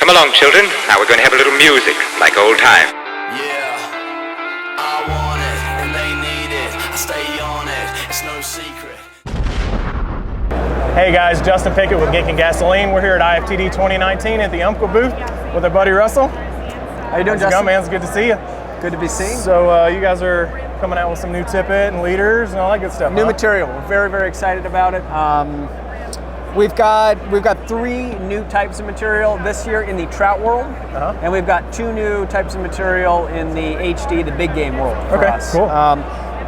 Come along, children. Now we're going to have a little music, like old time. Yeah, I want it, and they need it. I stay on it, it's no secret. Hey guys, Justin Pickett with Gink and Gasoline. We're here at IFTD 2019 at the Umpqua booth with our buddy Russell. How you doing, Justin? How's it going, man? It's good to see you. Good to be seen. So you guys are coming out with some new Tippet and leaders and all that good stuff. New material. We're very, very excited about it. We've got 3 new types of material this year in the trout world, and we've got 2 new types of material in the HD, the big game world for us. Cool.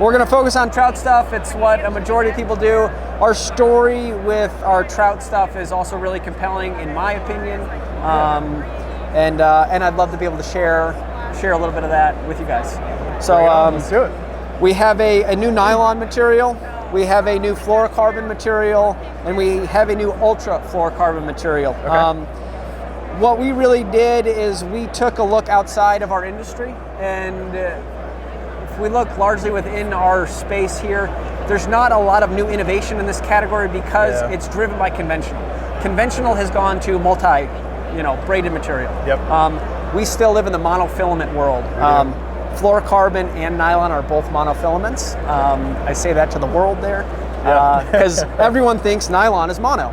We're going to focus on trout stuff. It's what a majority of people do. Our story with our trout stuff is also really compelling, in my opinion, and I'd love to be able to share a little bit of that with you guys. So let's do it. We have a new nylon material. We have a new fluorocarbon material, and we have a new ultra fluorocarbon material. Okay. What we really did is we took a look outside of our industry, and if we look largely within our space here, there's not a lot of new innovation in this category because it's driven by conventional. Conventional has gone to braided material. Yep. We still live in the monofilament world. Fluorocarbon and nylon are both monofilaments. I say that to the world there because everyone thinks nylon is mono.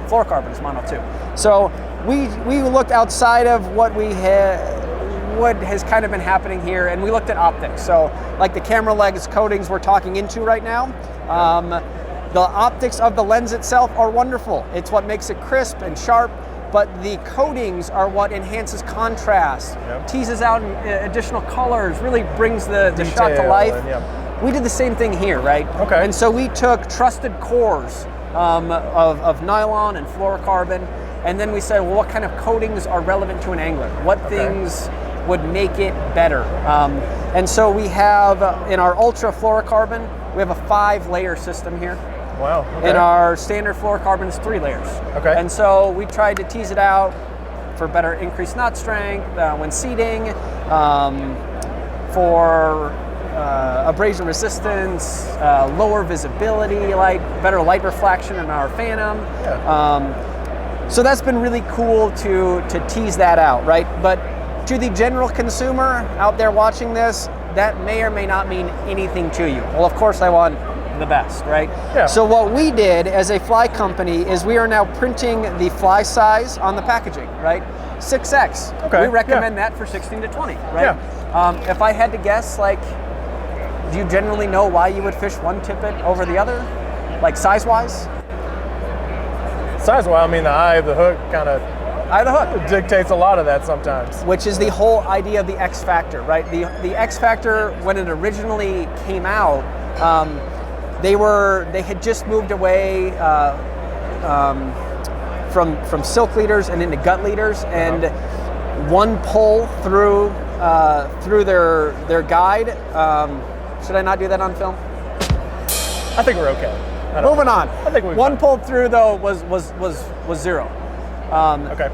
Fluorocarbon is mono too. So we looked outside of what has kind of been happening here, and we looked at optics. So like the camera lens coatings we're talking into right now, the optics of the lens itself are wonderful. It's what makes it crisp and sharp. But the coatings are what enhances contrast, teases out additional colors, really brings the shot to life. We did the same thing here, right? Okay. And so we took trusted cores of nylon and fluorocarbon, and then we said, well, what kind of coatings are relevant to an angler? What things would make it better? And so we have, in our ultra fluorocarbon, we have a 5-layer system here. Wow. Okay. In our standard fluorocarbon is 3 layers. Okay. And so we tried to tease it out for better increased knot strength when seeding, for abrasion resistance, lower visibility, better light reflection in our phantom. So that's been really cool to tease that out, right? But to the general consumer out there watching this, that may or may not mean anything to you. Well, of course I want the best, right? Yeah. So what we did as a fly company is we are now printing the fly size on the packaging, right? 6X. Okay. We recommend that for 16 to 20, right? Yeah. If I had to guess, do you generally know why you would fish one tippet over the other, size-wise? Size-wise, I mean, the eye of the hook kind of dictates a lot of that sometimes. Which is the whole idea of the X factor, right? The X factor, when it originally came out, they had just moved away from silk leaders and into gut leaders, and one pull through their guide. Should I not do that on film? I think we're okay. Moving on. I think one pulled through though was 0.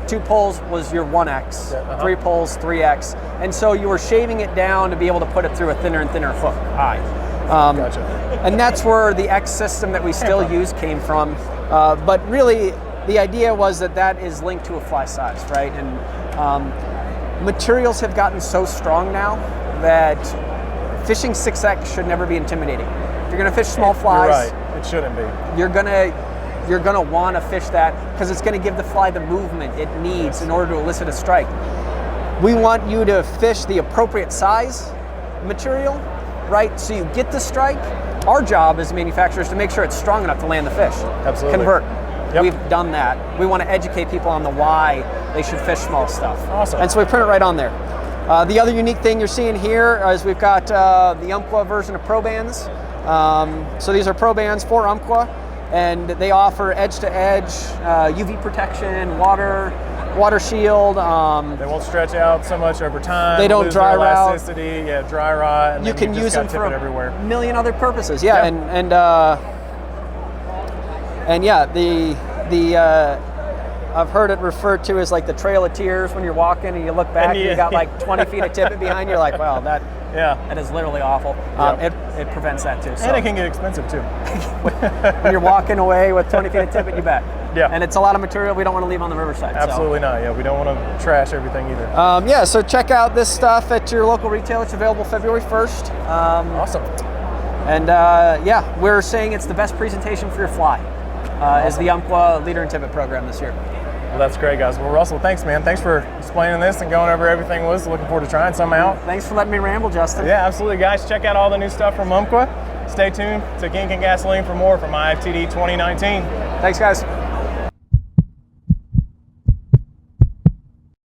2 pulls was your 1X, 3 pulls 3X, and so you were shaving it down to be able to put it through a thinner and thinner hook eye. Gotcha. And that's where the X system that we still use came from. But really, the idea was that is linked to a fly size, right? And materials have gotten so strong now that fishing 6X should never be intimidating. If you're going to fish small flies, you're right. It shouldn't be. You're gonna want to fish that because it's going to give the fly the movement it needs in order to elicit a strike. We want you to fish the appropriate size material, right? So you get the strike. Our job as manufacturers is to make sure it's strong enough to land the fish. Absolutely. Convert. Yep. We've done that. We want to educate people on the why they should fish small stuff. Awesome. And so we print it right on there. The other unique thing you're seeing here is we've got the Umpqua version of Pro Bands. So these are Pro Bands for Umpqua, and they offer edge-to-edge UV protection, water shield. They won't stretch out so much over time. They don't dry rot. Elasticity, dry rot. And you can use them for everywhere. a million other purposes. Yeah, I've heard it referred to as the Trail of Tears when you're walking and you look back and you got 20 feet of tippet behind you. You're like, wow, Yeah. That is literally awful. It prevents that too. So And it can get expensive too. when you're walking away with 20 feet of tippet, you bet. Yeah. And it's a lot of material we don't want to leave on the riverside. Absolutely not. Yeah, we don't want to trash everything either. Yeah, so check out this stuff at your local retailer. It's available February 1st. Awesome. And yeah, we're saying it's the best presentation for your fly. Is the Umpqua Leader in Tippet program this year. Well, that's great, guys. Well, Russell, thanks, man. Thanks for explaining this and going over everything with us. Looking forward to trying some out. Thanks for letting me ramble, Justin. Yeah, absolutely, guys. Check out all the new stuff from Umpqua. Stay tuned to Gink and Gasoline for more from IFTD 2019. Thanks, guys.